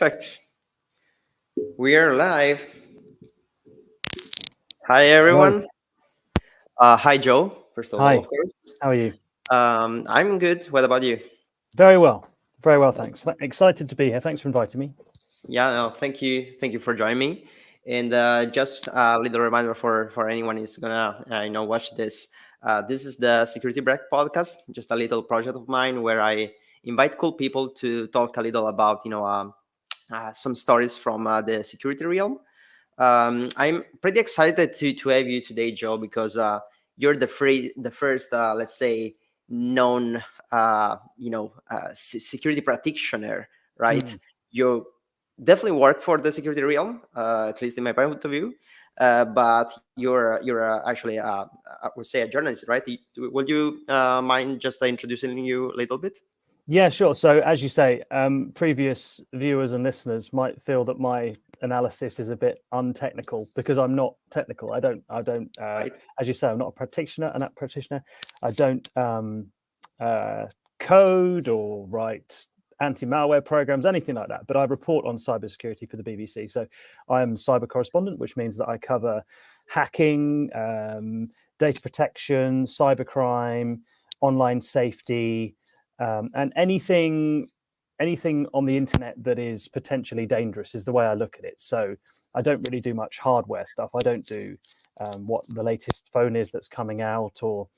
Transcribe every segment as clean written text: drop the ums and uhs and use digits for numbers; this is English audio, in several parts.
Perfect. We are live. Hi, everyone. Hi, Joe. First of all, Hi. of course. How are you? I'm good. What about you? Very well. Very well, thanks. Excited to be here. Thanks for inviting me. Yeah, no, thank you. Thank you for joining me. And just a little reminder for anyone who's gonna watch this. This is the Security Break podcast, just a little project of mine where I invite cool people to talk a little about some stories from the security realm. I'm pretty excited to have you today, Joe, because you're the first, let's say, known, security practitioner, right? You definitely work for the security realm, at least in my point of view. But you're actually, I would say, a journalist, right? Would you mind just introducing you a little bit? Yeah, sure. So as you say, previous viewers and listeners might feel that my analysis is a bit untechnical because I'm not technical. I don't, Right. as you say, I'm not a practitioner, I don't code or write anti-malware programs, anything like that. But I report on cybersecurity for the BBC. So I'm cyber correspondent, which means that I cover hacking, data protection, cybercrime, online safety, and anything on the internet that is potentially dangerous is the way I look at it. So I don't really do much hardware stuff. I don't do what the latest phone is that's coming out or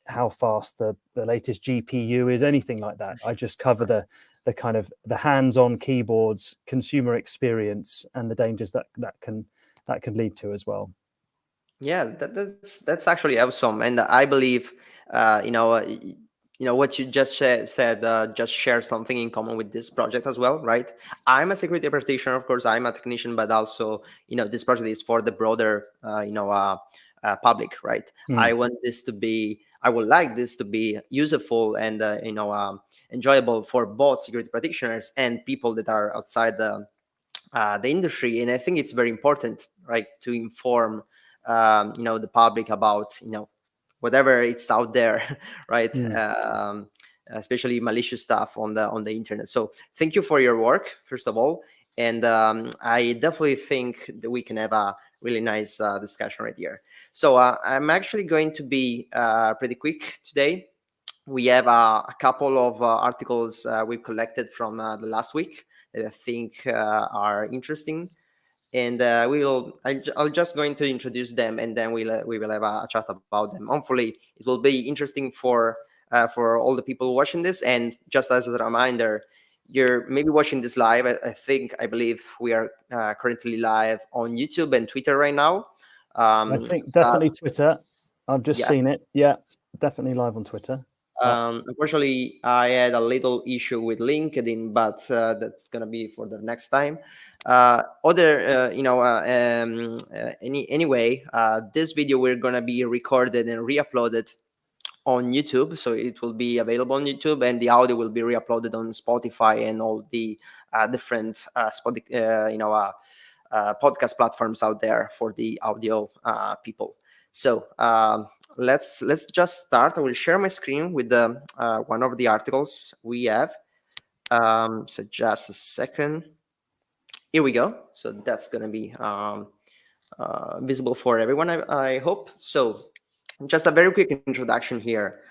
how fast the latest GPU is, anything like that. I just cover the kind of the hands-on keyboards, consumer experience, and the dangers that can lead to as well. Yeah, that's actually awesome, and I believe, what you just said just share something in common with this project as well, right? I'm a security practitioner, of course. I'm a technician, but also, this project is for the broader, public, right? I would like this to be useful and enjoyable for both security practitioners and people that are outside the industry. And I think it's very important, right, to inform the public about whatever it's out there, right? Especially malicious stuff on the internet. So thank you for your work, first of all, and I definitely think that we can have a really nice discussion right here. So I'm actually going to be pretty quick today. We have a couple of articles we've collected from the last week that I think are interesting, and I'll just going to introduce them, and then we will have a chat about them. Hopefully, it will be interesting for all the people watching this. And just as a reminder, you're maybe watching this live. I believe we are currently live on YouTube and Twitter right now. I think definitely Twitter. I've just yes. seen it. Yeah, definitely live on Twitter. Unfortunately, I had a little issue with LinkedIn, but that's gonna be for the next time. Anyway, this video we're gonna be recorded and re-uploaded on YouTube, so it will be available on YouTube, and the audio will be re-uploaded on Spotify and all the different podcast platforms out there for the audio people. So let's just start. I will share my screen with the one of the articles we have. So just a second. Here we go. So that's gonna be visible for everyone, I hope. So just a very quick introduction here.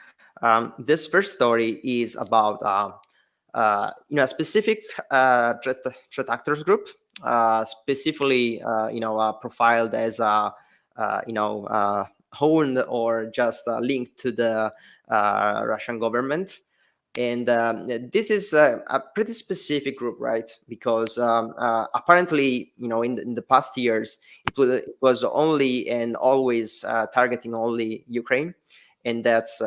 This first story is about a specific threat actors group, specifically profiled as owned or just linked to the Russian government. And this is a pretty specific group, right? Because apparently, in the past years, it was only and always targeting only Ukraine, and that's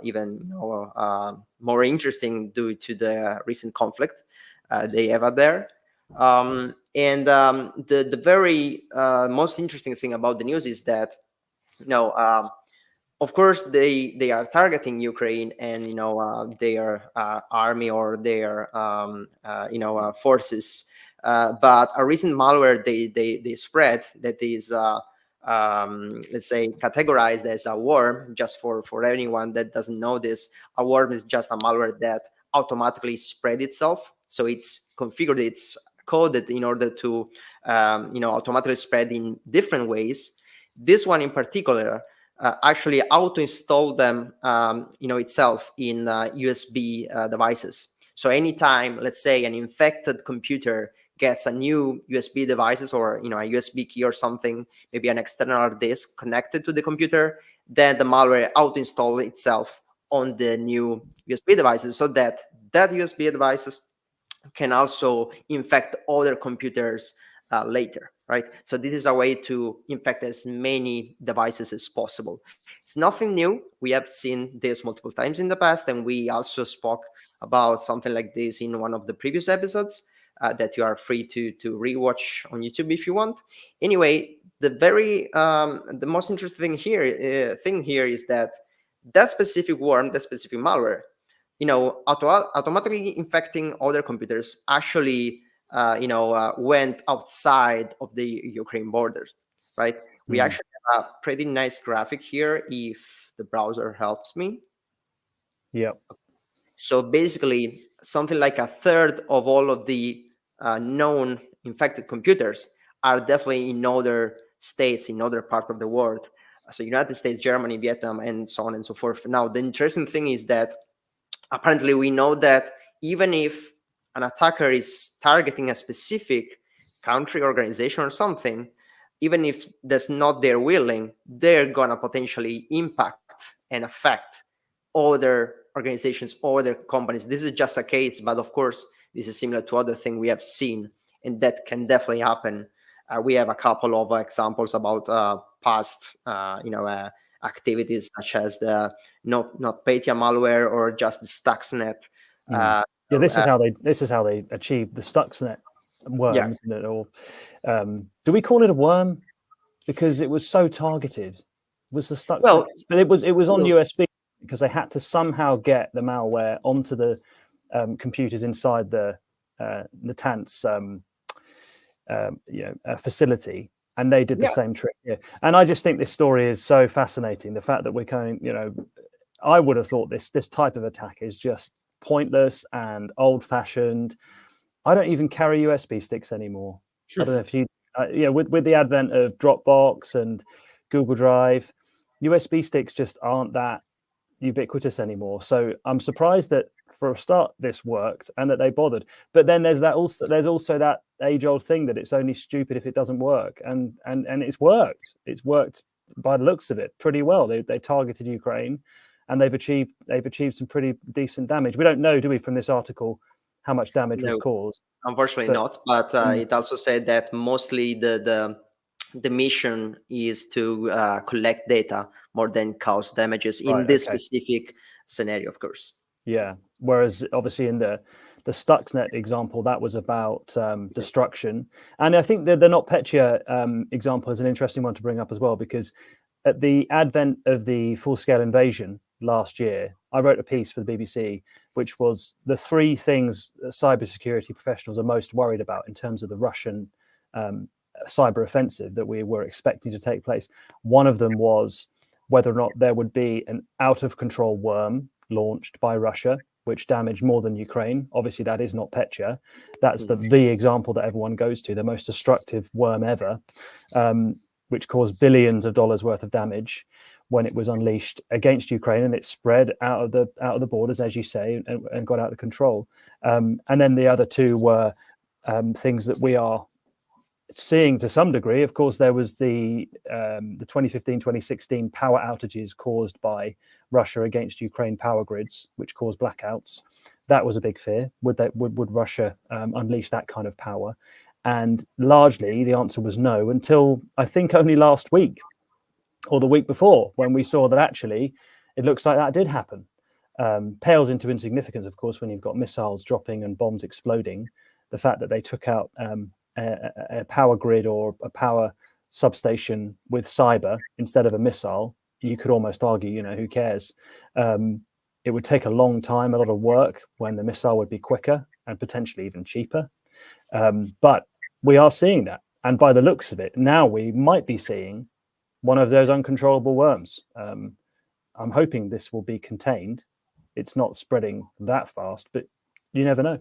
even more interesting due to the recent conflict they have out there. The very most interesting thing about the news is that of course they are targeting Ukraine and their army or their forces, but a recent malware they spread that is let's say categorized as a worm. Just for anyone that doesn't know this, a worm is just a malware that automatically spread itself, so it's configured, it's coded in order to automatically spread in different ways. This one in particular actually auto-install them, itself in USB devices. So anytime, let's say, an infected computer gets a new USB devices or a USB key or something, maybe an external disk connected to the computer, then the malware auto-install itself on the new USB devices, so that USB devices can also infect other computers later, right? So this is a way to infect as many devices as possible. It's nothing new. We have seen this multiple times in the past, and we also spoke about something like this in one of the previous episodes that you are free to rewatch on YouTube if you want. Anyway, the most interesting thing here is that specific worm, that specific malware, automatically infecting other computers actually went outside of the Ukraine borders, right? We actually have a pretty nice graphic here if the browser helps me. Yeah. So basically, something like a third of all of the known infected computers are definitely in other states, in other parts of the world. So United States, Germany, Vietnam, and so on and so forth. Now, the interesting thing is that apparently we know that even if an attacker is targeting a specific country, organization, or something, even if that's not their willing, they're gonna potentially impact and affect other organizations, other companies. This is just a case, but of course, this is similar to other things we have seen, and that can definitely happen. We have a couple of examples about past, activities such as the NotPetya malware or just the Stuxnet. This is how they achieved the Stuxnet worm, isn't it? Or do we call it a worm because it was so targeted? Was the Stuxnet? Well, but it was on USB because they had to somehow get the malware onto the computers inside the Natanz facility, and they did the same trick. Yeah, and I just think this story is so fascinating. The fact that we're kind of, I would have thought this type of attack is just pointless and old-fashioned. I don't even carry USB sticks anymore. I don't know if you, with the advent of Dropbox and Google Drive, USB sticks just aren't that ubiquitous anymore. So I'm surprised that for a start this worked and that they bothered. But then there's also that age-old thing that it's only stupid if it doesn't work, and it's worked. It's worked by the looks of it pretty well. They targeted Ukraine, and they've achieved some pretty decent damage. We don't know, do we, from this article, how much damage was No, caused? unfortunately But not. But it also said that mostly the mission is to collect data more than cause damages in right, this okay. specific scenario, of course. Yeah. Whereas obviously in the Stuxnet example, that was about destruction. And I think the NotPetya example is an interesting one to bring up as well, because at the advent of the full-scale invasion last year, I wrote a piece for the BBC, which was the three things that cybersecurity professionals are most worried about in terms of the Russian cyber offensive that we were expecting to take place. One of them was whether or not there would be an out-of-control worm launched by Russia, which damaged more than Ukraine. Obviously, that is NotPetya. That's the example that everyone goes to, the most destructive worm ever, which caused billions of dollars worth of damage when it was unleashed against Ukraine, and it spread out of the borders, as you say, and got out of control. And then the other two were things that we are seeing to some degree. Of course, there was the 2015-2016 power outages caused by Russia against Ukraine power grids, which caused blackouts. That was a big fear. Would Russia unleash that kind of power? And largely the answer was no, until I think only last week or the week before, when we saw that actually it looks like that did happen. Pales into insignificance, of course, when you've got missiles dropping and bombs exploding. The fact that they took out a power grid or a power substation with cyber instead of a missile, you could almost argue, who cares? It would take a long time, a lot of work, when the missile would be quicker and potentially even cheaper. But we are seeing that. And by the looks of it, now we might be seeing one of those uncontrollable worms. I'm hoping this will be contained. It's not spreading that fast, but you never know.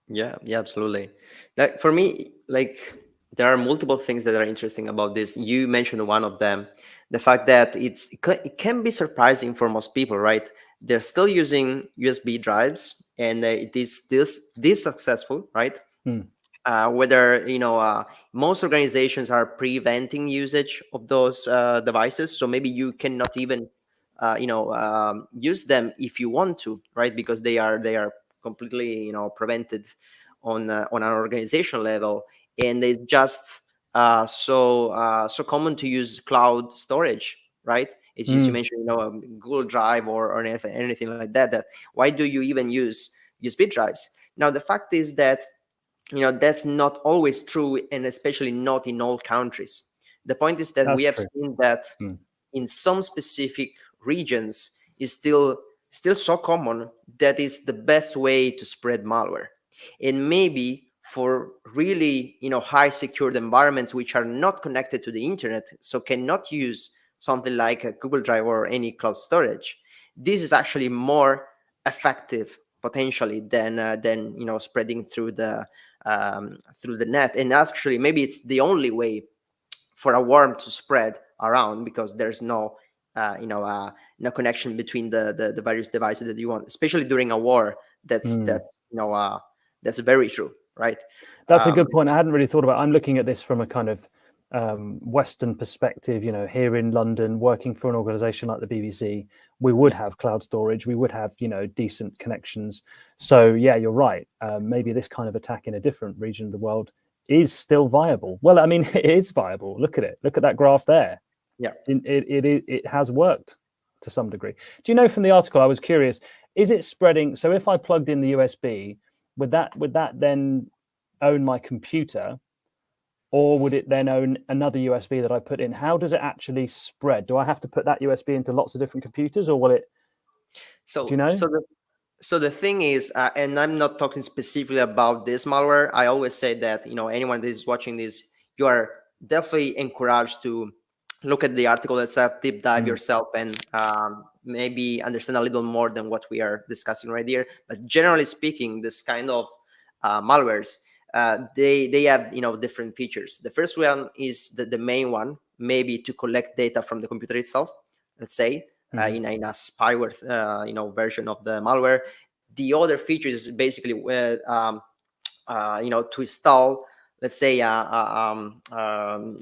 Yeah, absolutely. That for me, there are multiple things that are interesting about this. You mentioned one of them, the fact that it can be surprising for most people, right? They're still using USB drives, and it is this successful, right? Whether most organizations are preventing usage of those devices, so maybe you cannot even use them if you want to, right? Because they are completely prevented on an organizational level, and it's just so common to use cloud storage, right? As you mentioned, Google Drive or anything like that. Why do you even use USB drives? Now the fact is that that's not always true, and especially not in all countries. The point is that That's we have true. seen that in some specific regions is still so common that it's the best way to spread malware. And maybe for really high secured environments which are not connected to the internet, so cannot use something like a Google Drive or any cloud storage, this is actually more effective potentially than spreading through the net. And actually maybe it's the only way for a worm to spread around, because there's no connection between the various devices that you want, especially during a war. That's very true, right? That's a good point. I hadn't really thought about. I'm looking at this from a kind of Western perspective. Here in London, working for an organization like the BBC, we would have cloud storage, we would have decent connections. So yeah, you're right. Maybe this kind of attack in a different region of the world is still viable. Well, I mean, it is viable. Look at it. Look at that graph there. Yeah, it has worked to some degree. Do you know, from the article, I was curious, is it spreading? So if I plugged in the USB, would that then own my computer, or would it then own another USB that I put in? How does it actually spread? Do I have to put that USB into lots of different computers, or will it? So Do you know? So the thing is, and I'm not talking specifically about this malware. I always say that anyone that is watching this, you are definitely encouraged to look at the article itself, deep dive yourself, and maybe understand a little more than what we are discussing right here. But generally speaking, this kind of malwares, they have different features. The first one is the main one, maybe to collect data from the computer itself. Let's say in a spyware version of the malware, The other feature is basically to install, let's say,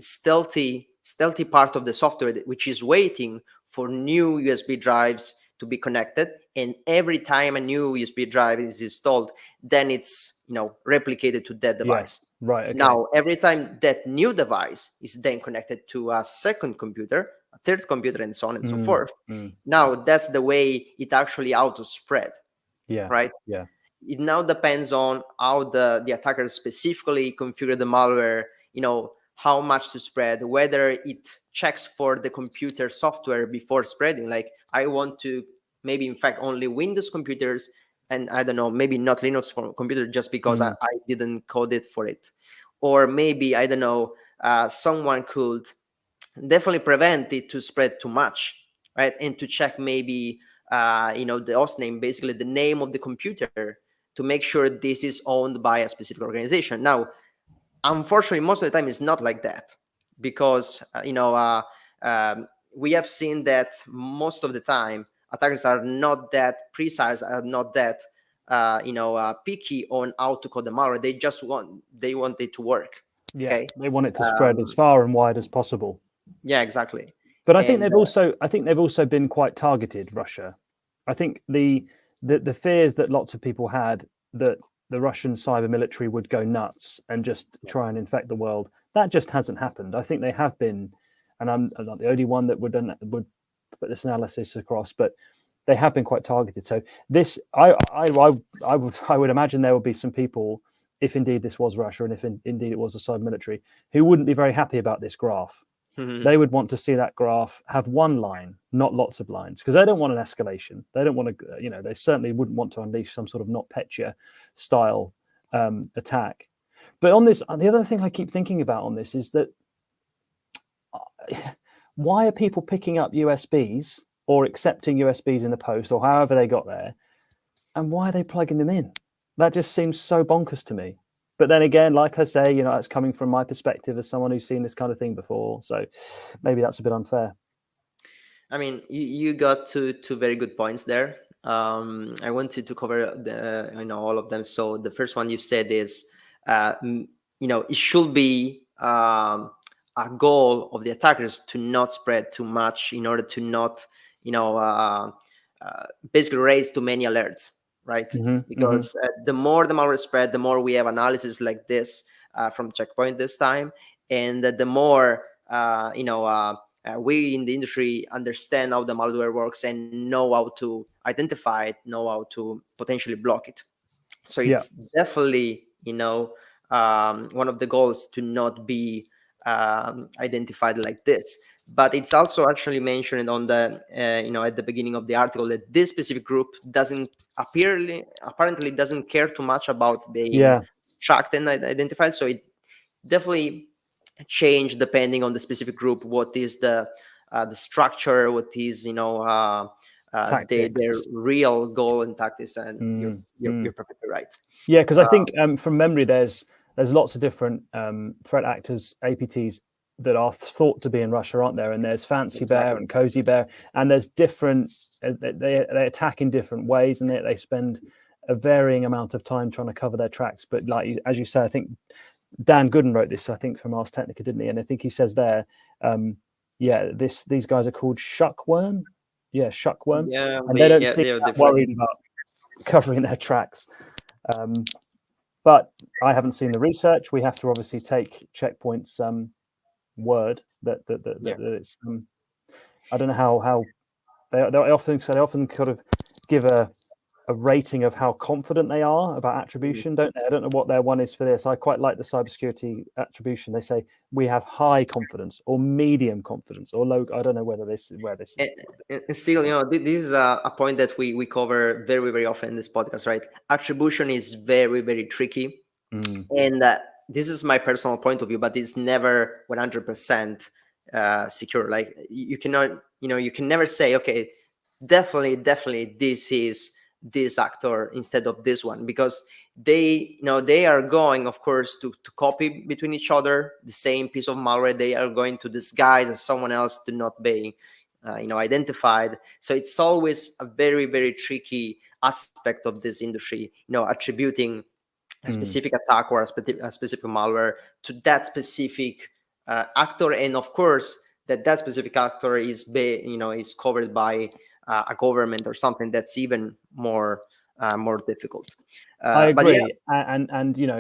stealthy part of the software which is waiting for new USB drives to be connected. And every time a new USB drive is installed, then it's replicated to that device. Yes. Right. Okay. Now, every time that new device is then connected to a second computer, a third computer, and so on and so forth. Now, that's the way it actually auto spread. Yeah. Right. Yeah. It now depends on how the attacker specifically configured the malware, how much to spread, whether it checks for the computer software before spreading. Like, I want to maybe infect only Windows computers, and I don't know, maybe not Linux for computer, just because I didn't code it for it. Or maybe, I don't know, someone could definitely prevent it to spread too much, right? And to check maybe the host name, basically the name of the computer, to make sure this is owned by a specific organization. Now, unfortunately, most of the time it's not like that, because we have seen that most of the time attackers are not that precise, are not that picky on how to code the malware. They want it to work. Yeah, okay, they want it to spread as far and wide as possible. Yeah, exactly. But I think they've also been quite targeted, Russia. I think the fears that lots of people had that the Russian cyber military would go nuts and just try and infect the world, that just hasn't happened. I think they have been, and I'm not the only one that would put this analysis across, but they have been quite targeted. So this, I would imagine there would be some people, if indeed this was Russia and if indeed it was a cyber military, who wouldn't be very happy about this graph. They would want to see that graph have one line, not lots of lines, because they don't want an escalation. They don't want to, they certainly wouldn't want to unleash some sort of NotPetya style attack. But on this, the other thing I keep thinking about on this is that why are people picking up USBs or accepting USBs in the post or however they got there, and why are they plugging them in? That just seems so bonkers to me. But then again, like I say, it's coming from my perspective as someone who's seen this kind of thing before. So maybe that's a bit unfair. I mean, you got two very good points there. I wanted to cover all of them. So the first one you said is, it should be a goal of the attackers to not spread too much in order to not, basically raise too many alerts. Right, because the more the malware spread, the more we have analysis like this from Checkpoint this time, and the more we in the industry understand how the malware works and know how to identify it, know how to potentially block it. So it's definitely one of the goals to not be identified like this. But it's also actually mentioned on the at the beginning of the article that this specific group apparently doesn't care too much about being tracked and identified. So it definitely changed depending on the specific group. What is the structure? What is their real goal and tactics? And you're perfectly right. Yeah, because I think from memory, there's lots of different threat actors, APTs, that are thought to be in Russia, aren't there? And there's Fancy Bear and Cozy Bear, and there's different. They attack in different ways, and they spend a varying amount of time trying to cover their tracks. But like as you say, I think Dan Gooden wrote this, I think, from Ars Technica, didn't he? And I think he says there, these guys are called Shuckworm. Yeah, Shuckworm. Yeah, and they don't seem that worried about covering their tracks. But I haven't seen the research. We have to obviously take Checkpoint's word that it's I don't know how they often kind of give a rating of how confident they are about attribution, don't they? I don't know what their one is for this. I quite like the cybersecurity attribution. They say we have high confidence or medium confidence or low. I don't know whether this is where this is. And still, this is a point that we cover very, very often in this podcast, right? Attribution is very, very tricky. And this is my personal point of view, but it's never 100% secure. Like you cannot, you can never say, okay, definitely this is this actor instead of this one, because they are going, of course, to copy between each other the same piece of malware. They are going to disguise as someone else to not being identified. So it's always a very, very tricky aspect of this industry, attributing a Mm. specific attack or a specific malware to that specific actor, and of course that specific actor is covered by a government or something that's even more difficult. I But yeah, agree, and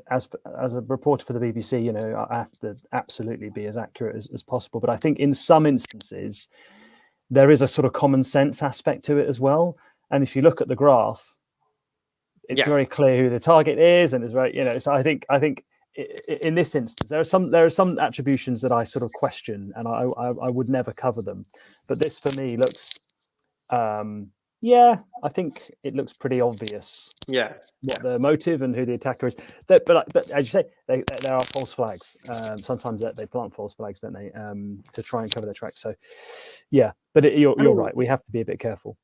as a reporter for the BBC, I have to absolutely be as accurate as possible. But I think in some instances there is a sort of common sense aspect to it as well. And if you look at the graph, it's yeah, very clear who the target is, and it's very So I think in this instance there are some attributions that I sort of question, and I would never cover them. But this for me looks. Yeah, I think it looks pretty obvious yeah, what the motive and who the attacker is. But as you say, there are false flags. Sometimes they plant false flags, don't they, to try and cover their tracks. So, yeah, but you're right. We have to be a bit careful.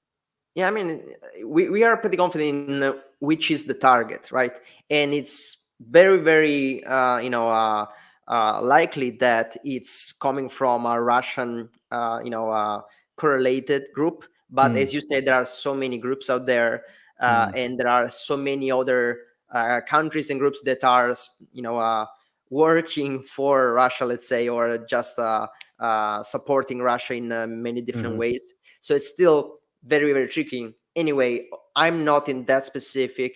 yeah. I mean, we are pretty confident in which is the target, right? And it's very, very, likely that it's coming from a Russian, correlated group. But as you said, there are so many groups out there, and there are so many other countries and groups that are, working for Russia, let's say, or just supporting Russia in many different ways. So it's still very, very tricky. Anyway, I'm not in that specific,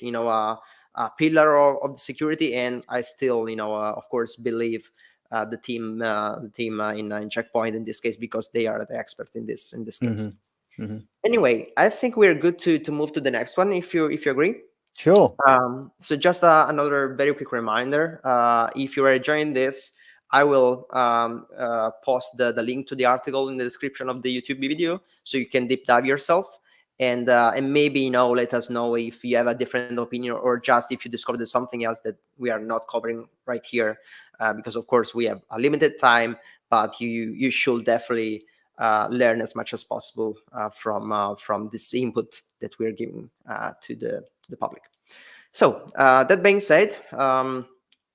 pillar of the security, and I still, of course, believe the team in Checkpoint in this case, because they are the expert in this case. Anyway, I think we're good to move to the next one, if you agree. Sure. So just another very quick reminder, if you are enjoying this, I will post the link to the article in the description of the YouTube video, so you can deep dive yourself, and maybe let us know if you have a different opinion, or just if you discover there's something else that we are not covering right here, because of course we have a limited time, but you should definitely learn as much as possible from this input that we're giving to the public. So that being said,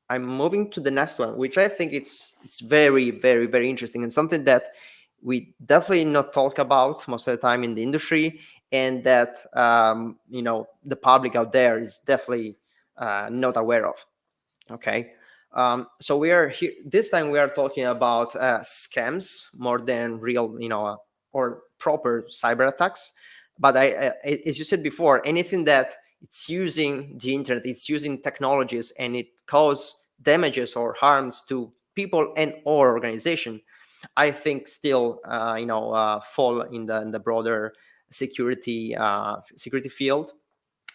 I'm moving to the next one, which I think it's very, very, very interesting, and something that we definitely not talk about most of the time in the industry, and that the public out there is definitely not aware of. Okay. So we are here this time. We are talking about scams more than real, or proper cyber attacks. But as you said before, anything that it's using the internet, it's using technologies, and it causes damages or harms to people and or organization, I think still fall in the broader security field.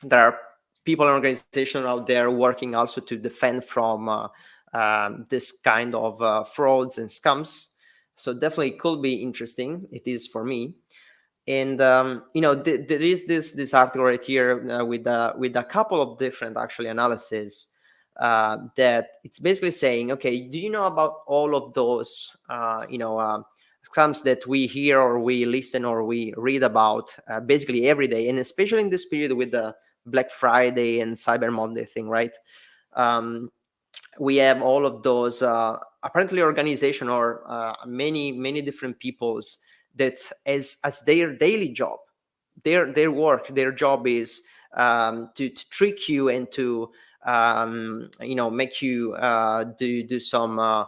There are people and organizations out there working also to defend from this kind of frauds and scams. So definitely could be interesting. It is for me. And there is this article right here with a couple of different actually analysis that it's basically saying, okay, do you know about all of those scams that we hear or we listen or we read about basically every day, and especially in this period with the Black Friday and Cyber Monday thing, right? We have all of those apparently organization or many different peoples that as their daily job, their work, their job is to trick you and to make you do some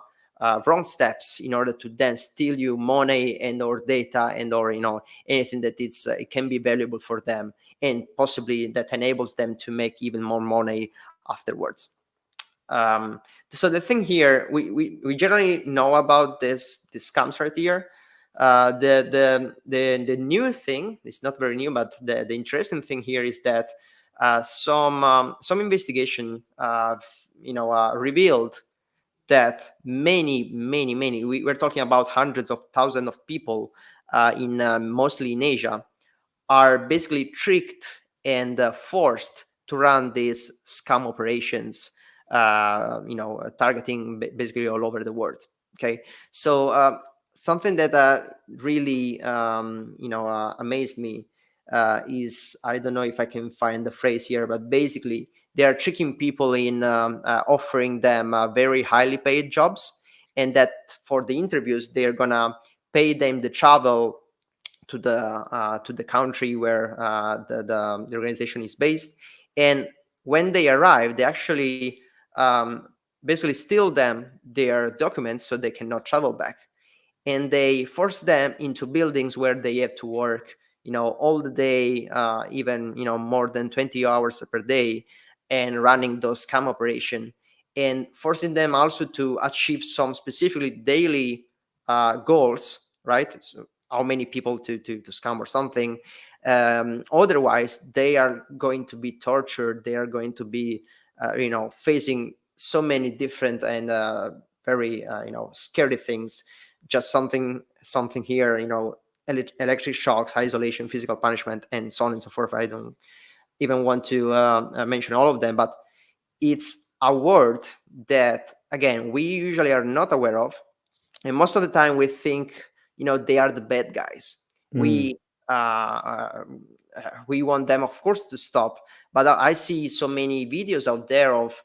wrong steps in order to then steal you money and or data and or anything that it can be valuable for them, and possibly that enables them to make even more money afterwards. So the thing here, we generally know about this scams right here. The new thing, it's not very new, but the interesting thing here is that some investigation revealed that many we're talking about hundreds of thousands of people in mostly in Asia are basically tricked and forced to run these scam operations, targeting basically all over the world. Okay, so something that really amazed me is, I don't know if I can find the phrase here, but basically they are tricking people in offering them very highly paid jobs, and that for the interviews they're gonna pay them the travel to the country where the organization is based. And when they arrive, they actually basically steal them their documents so they cannot travel back, and they force them into buildings where they have to work, all the day, even more than 20 hours per day, and running those scam operation, and forcing them also to achieve some specifically daily goals, right? So how many people to scam or something. Otherwise they are going to be tortured, they are going to be facing so many different and very scary things. Just something here, electric shocks, isolation, physical punishment, and so on and so forth. I don't even want to mention all of them, but it's a word that, again, we usually are not aware of, and most of the time we think they are the bad guys. Mm. We want them, of course, to stop, but I see so many videos out there of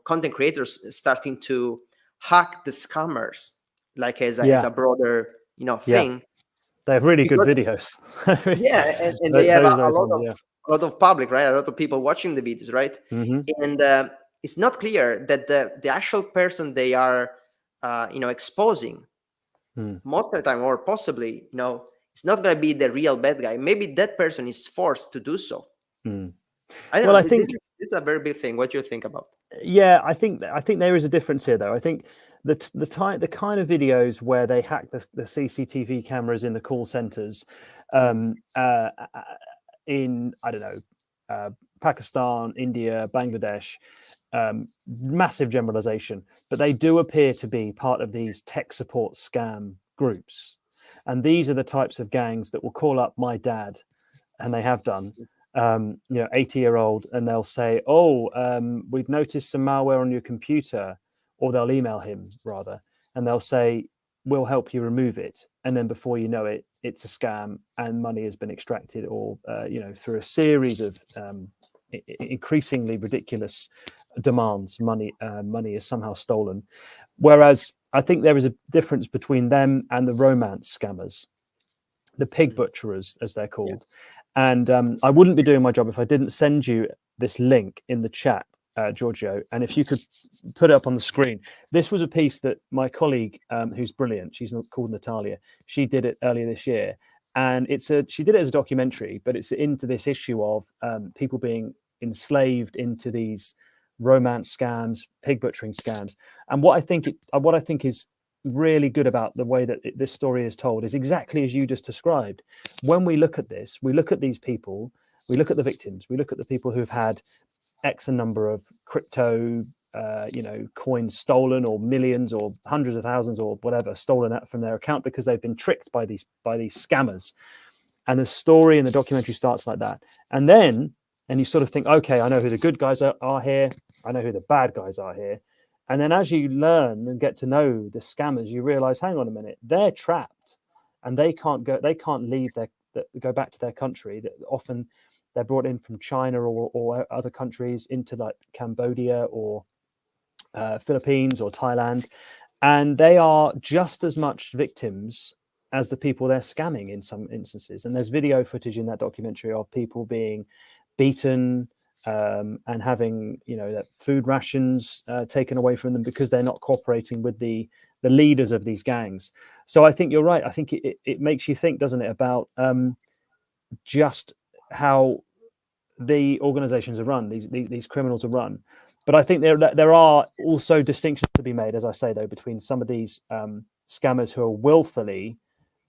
content creators starting to hack the scammers, like as Yeah, a broader yeah, thing, they have really good because videos. yeah, and they have Those ones, yeah. a lot of public, right? A lot of people watching the videos, right? Hmm. And it's not clear that the actual person they are exposing Mm. most of the time, or possibly, it's not going to be the real bad guy. Maybe that person is forced to do so. Mm. I don't Well, know. I This think, is a very big thing. What do you think about? yeah, I think there is a difference here, though. I think the kind of videos where they hack the CCTV cameras in the call centers, um, uh, uh, in, I don't know, uh, Pakistan, India, Bangladesh, massive generalization, but they do appear to be part of these tech support scam groups, and these are the types of gangs that will call up my dad, and they have done, 80-year-old, and they'll say, oh, we've noticed some malware on your computer, or they'll email him rather, and they'll say, we'll help you remove it, and then before you know it, it's a scam and money has been extracted, or through a series of increasingly ridiculous demands, money is somehow stolen. Whereas I think there is a difference between them and the romance scammers, the pig butcherers, as they're Yeah. called. And I wouldn't be doing my job if I didn't send you this link in the chat, Giorgio. And if you could put it up on the screen. This was a piece that my colleague, who's brilliant, she's called Natalia, she did it earlier this year. And she did it as a documentary, but it's into this issue of people being enslaved into these romance scams, pig butchering scams. And what I think is really good about the way that this story is told is exactly as you just described. When we look at this, we look at these people, we look at the victims, we look at the people who've had X number of crypto, coins stolen, or millions or hundreds of thousands or whatever stolen from their account because they've been tricked by these scammers. And the story in the documentary starts like that. And you sort of think, okay, I know who the good guys are here. I know who the bad guys are here. And then as you learn and get to know the scammers, you realize, hang on a minute, they're trapped and they can't leave go back to their country. That often they're brought in from China or other countries into like Cambodia or Philippines or Thailand. And they are just as much victims as the people they're scamming in some instances. And there's video footage in that documentary of people being beaten, and having that food rations taken away from them because they're not cooperating with the leaders of these gangs. So I think you're right. I think it makes you think, doesn't it, about just how the organizations are run, these criminals are run. But I think there are also distinctions to be made, as I say, though, between some of these scammers who are willfully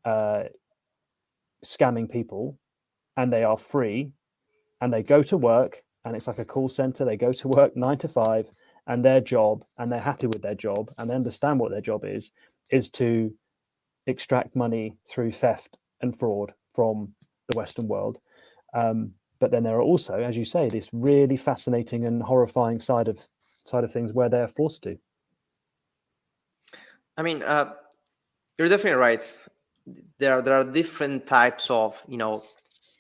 scamming people, and they are free, and they go to work, and it's like a call center. They go to work 9 to 5, and their job, and they're happy with their job, and they understand what their job is to extract money through theft and fraud from the Western world. But then there are also, as you say, this really fascinating and horrifying side of things where they're forced to. I mean, you're definitely right. There are different types of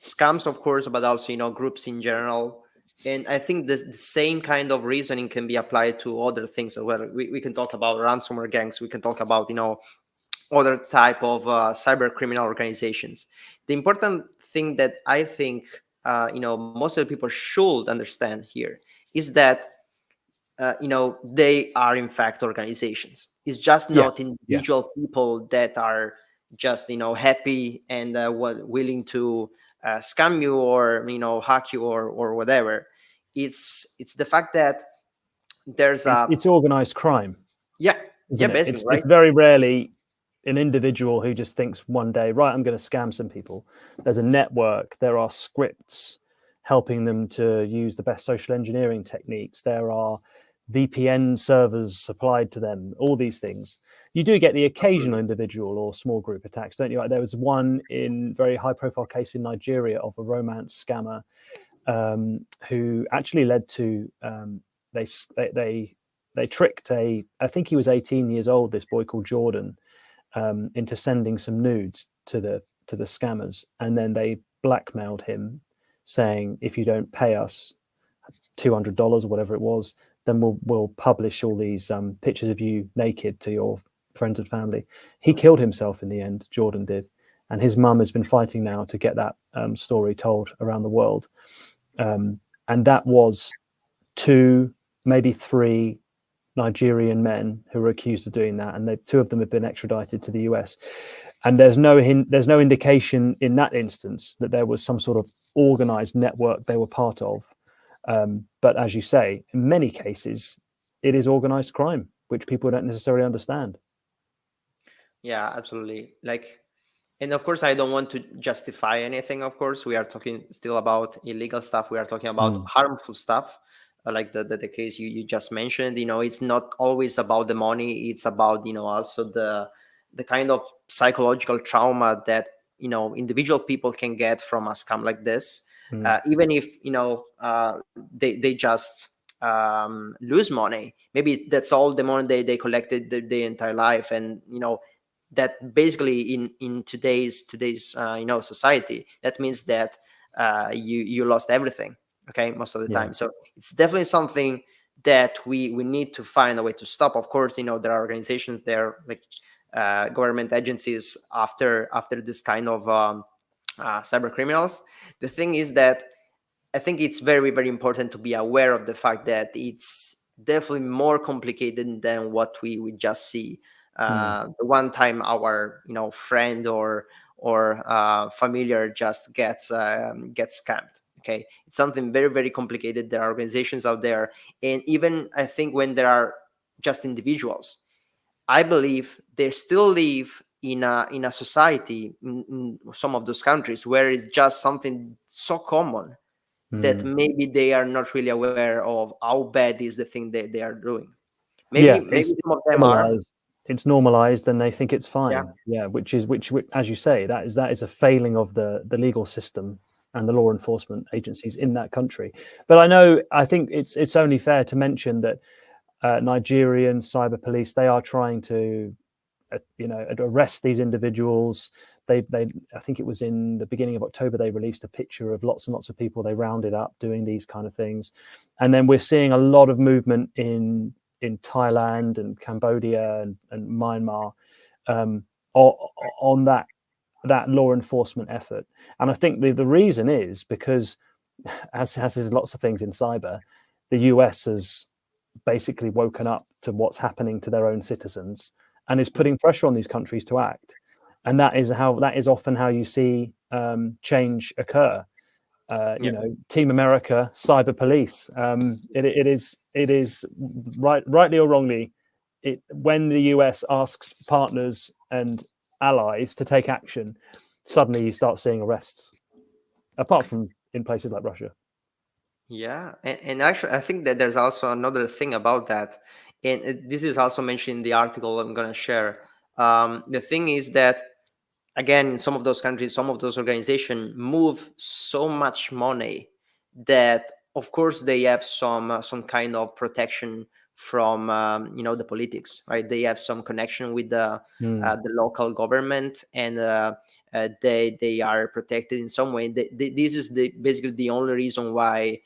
scams, of course, but also groups in general. And I think the same kind of reasoning can be applied to other things as well. We can talk about ransomware gangs. We can talk about other type of cyber criminal organizations. The important thing that I think most of the people should understand here is that they are in fact organizations. It's just Yeah, not yeah. individual people that are just happy and willing to scam you or hack you or whatever. It's the fact that there's a It's organized crime, yeah, yeah, isn't it? basically, It's right. very rarely an individual who just thinks one day, right, I'm going to scam some people. There's a network. There are scripts helping them to use the best social engineering techniques. There are VPN servers supplied to them. All these things. You do get the occasional individual or small group attacks, don't you? Like there was one in very high-profile case in Nigeria of a romance scammer who actually led to they tricked I think he was 18 years old, this boy called Jordan, into sending some nudes to the scammers, and then they blackmailed him, saying, if you don't pay us $200 or whatever it was, then we'll publish all these pictures of you naked to your friends and family. He killed himself in the end, Jordan did, and his mum has been fighting now to get that story told around the world. And that was 2, maybe 3 Nigerian men who were accused of doing that, and 2 of them have been extradited to the US. And there's no indication in that instance that there was some sort of organized network they were part of. But as you say, in many cases, it is organized crime, which people don't necessarily understand. Yeah, absolutely. And of course, I don't want to justify anything. Of course, we are talking still about illegal stuff. We are talking about harmful stuff, like the case you just mentioned. It's not always about the money. It's about also the kind of psychological trauma that individual people can get from a scam like this. Even if they just lose money, maybe that's all the money they collected their entire life, and that basically in today's society, that means that you lost everything, okay, most of the time. So it's definitely something that we need to find a way to stop. Of course, there are organizations there, like government agencies, after this kind of cyber criminals. The thing is that I think it's very, very important to be aware of the fact that it's definitely more complicated than what we just see. The one time our friend or familiar just gets scammed. Okay, it's something very, very complicated. There are organizations out there, and even I think when there are just individuals, I believe they still live in a society in some of those countries where it's just something so common that maybe they are not really aware of how bad is the thing that they are doing. Maybe It's some of them are. normalized. It's normalized, and they think it's Yeah, fine. Yeah, which, as you say, that is a failing of the legal system and the law enforcement agencies in that country. But I think it's only fair to mention that Nigerian cyber police, they are trying to arrest these individuals. They I think it was in the beginning of October, they released a picture of lots and lots of people they rounded up doing these kind of things. And then we're seeing a lot of movement in Thailand and Cambodia and Myanmar on that law enforcement effort. And I think the reason is because, as is lots of things in cyber, the US has basically woken up to what's happening to their own citizens and is putting pressure on these countries to act. And that is often how you see change occur. Team America, cyber police. It is rightly or wrongly, when the US asks partners and allies to take action, suddenly you start seeing arrests. Apart from in places like Russia. yeah, and actually, I think that there's also another thing about that, and this is also mentioned in the article I'm going to share. The thing is that, again, in some of those countries, some of those organizations move so much money that of course they have some kind of protection from the politics, right? They have some connection with the local government, and they are protected in some way. This is basically the only reason why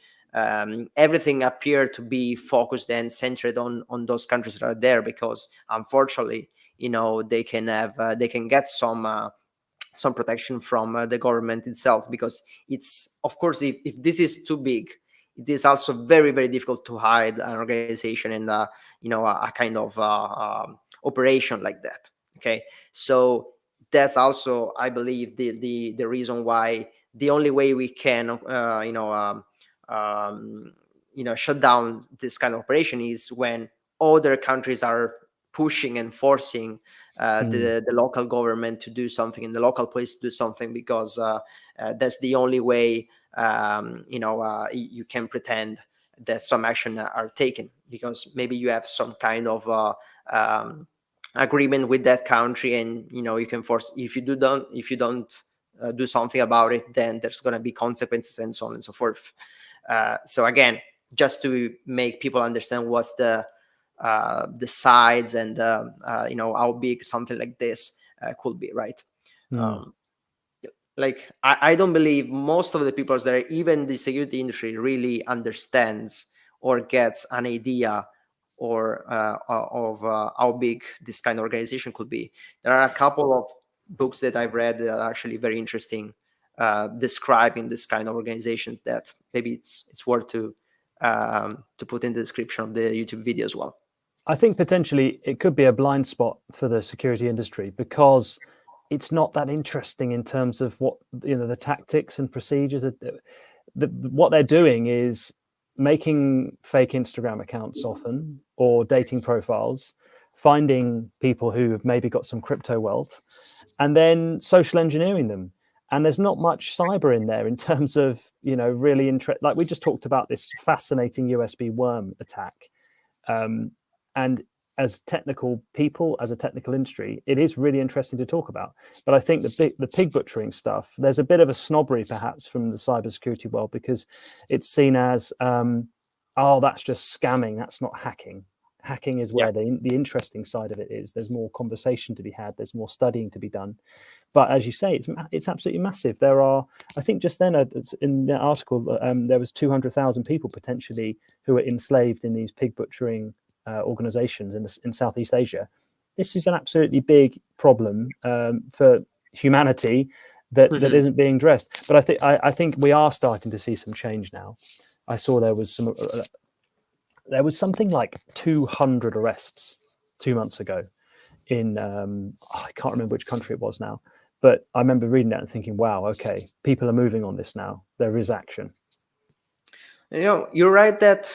everything appeared to be focused and centered on those countries that are there, because unfortunately they can have they can get some protection from the government itself, because it's, of course, if this is too big, it is also very, very difficult to hide an organization and a kind of operation like that. Okay, so that's also, I believe, the reason why the only way we can shut down this kind of operation is when other countries are pushing and forcing the local government to do something, in the local place to do something, because that's the only way you can pretend that some action are taken, because maybe you have some kind of agreement with that country, and you can force, if you don't do something about it, then there's going to be consequences and so on and so forth. So again, just to make people understand what's the sides and how big something like this could be, right? Like I don't believe most of the people there, even the security industry, really understands or gets an idea or of how big this kind of organization could be. There are a couple of books that I've read that are actually very interesting, describing this kind of organizations, that maybe it's worth to put in the description of the YouTube video as well. I think potentially it could be a blind spot for the security industry, because it's not that interesting in terms of what the tactics and procedures. What they're doing is making fake Instagram accounts often, or dating profiles, finding people who have maybe got some crypto wealth, and then social engineering them. And there's not much cyber in there in terms of really like we just talked about this fascinating USB worm attack. And as technical people, as a technical industry, it is really interesting to talk about. But I think the pig butchering stuff, there's a bit of a snobbery perhaps from the cybersecurity world, because it's seen as, that's just scamming, that's not hacking. Hacking is where the interesting side of it is. There's more conversation to be had. There's more studying to be done. But as you say, it's absolutely massive. There are, I think just then in the article, there was 200,000 people potentially who were enslaved in these pig butchering organizations in Southeast Asia. This is an absolutely big problem for humanity that isn't being addressed. But I think we are starting to see some change now. I saw there was something like 200 arrests 2 months ago in I can't remember which country it was now, but I remember reading that and thinking, wow, okay, people are moving on this now. There is action. You're right that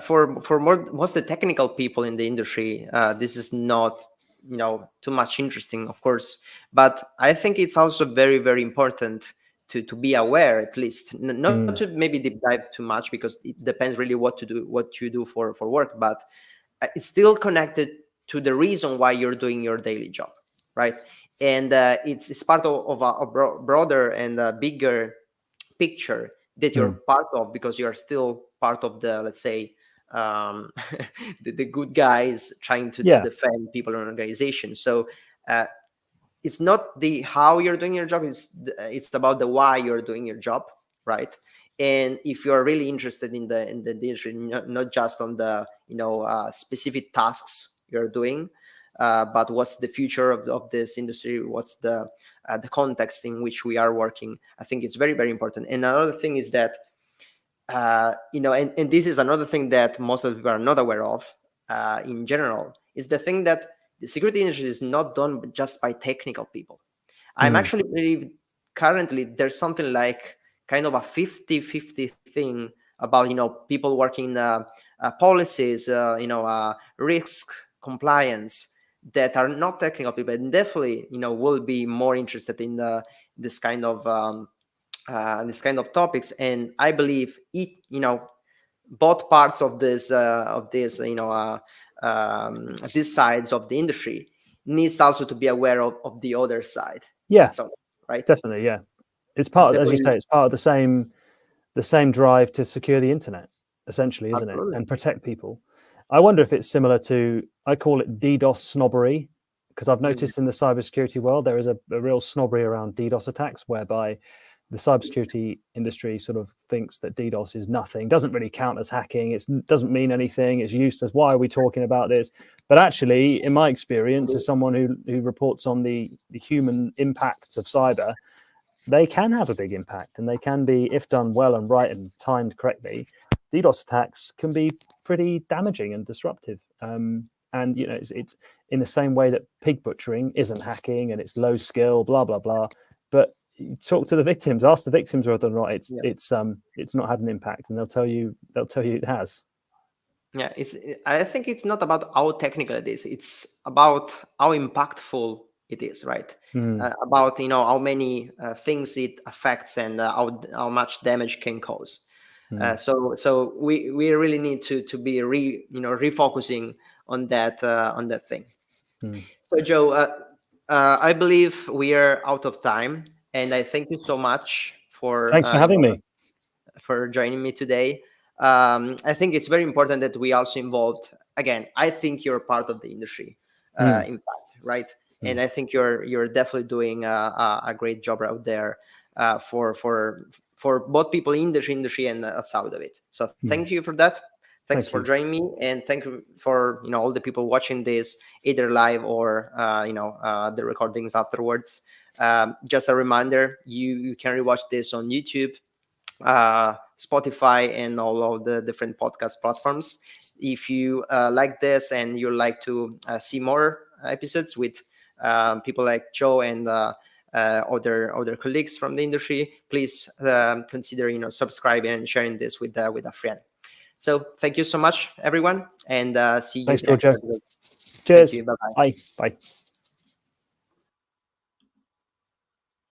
for most of the technical people in the industry, this is not too much interesting, of course. But I think it's also very, very important to be aware, at least, not to maybe deep dive too much, because it depends really what you do for work. But it's still connected to the reason why you're doing your daily job, right? And it's part of a broader and bigger picture that you're part of, because you're still part of the, let's say, the good guys trying to defend people in an organization. So it's not the how you're doing your job, it's about the why you're doing your job, right? And if you're really interested in the industry, not just on the specific tasks you're doing, but what's the future of this industry, what's the context in which we are working, I think it's very, very important. And another thing is that and this is another thing that most of the people are not aware of in general, is the thing that the security industry is not done just by technical people. I'm actually believe currently there's something like kind of a 50-50 thing about people working policies, risk compliance, that are not technical people, and definitely will be more interested in this kind of topics. And I believe both parts of this these sides of the industry needs also to be aware of the other side. Yeah, so right, definitely. Yeah, it's part, as you say, it's part of the same drive to secure the internet, essentially, isn't Absolutely. it, and protect people. I wonder if it's similar to, I call it DDoS snobbery, because I've noticed in the cybersecurity world there is a real snobbery around DDoS attacks, whereby the cybersecurity industry sort of thinks that DDoS is nothing, doesn't really count as hacking. It doesn't mean anything. It's useless. Why are we talking about this? But actually, in my experience, as someone who reports on the human impacts of cyber, they can have a big impact, and they can be, if done well and right and timed correctly, DDoS attacks can be pretty damaging and disruptive. And it's in the same way that pig butchering isn't hacking and it's low skill, blah blah blah. But talk to the victims, ask the victims whether or not it's not had an impact, and they'll tell you it has. Yeah, I think it's not about how technical it is. It's about how impactful it is, right? About how many things it affects and how much damage can cause. So we really need to be refocusing on that thing. So Joe, I believe we are out of time, and I thank you so much for thanks for having me, for joining me today. I think it's very important that we also involved. Again, I think you're part of the industry, in fact, right? And I think you're definitely doing a great job out there for both people in the industry and outside of it. So thank you for that. Thanks for joining me, and thank you for all the people watching this either live or the recordings afterwards. Just a reminder, you can rewatch this on YouTube, Spotify, and all of the different podcast platforms. If you like this and you like to see more episodes with people like Joe and other colleagues from the industry, please consider subscribing and sharing this with a friend. So thank you so much, everyone, and see you Thanks, next Georgia. episode. Cheers. Thank you. Bye-bye. Bye.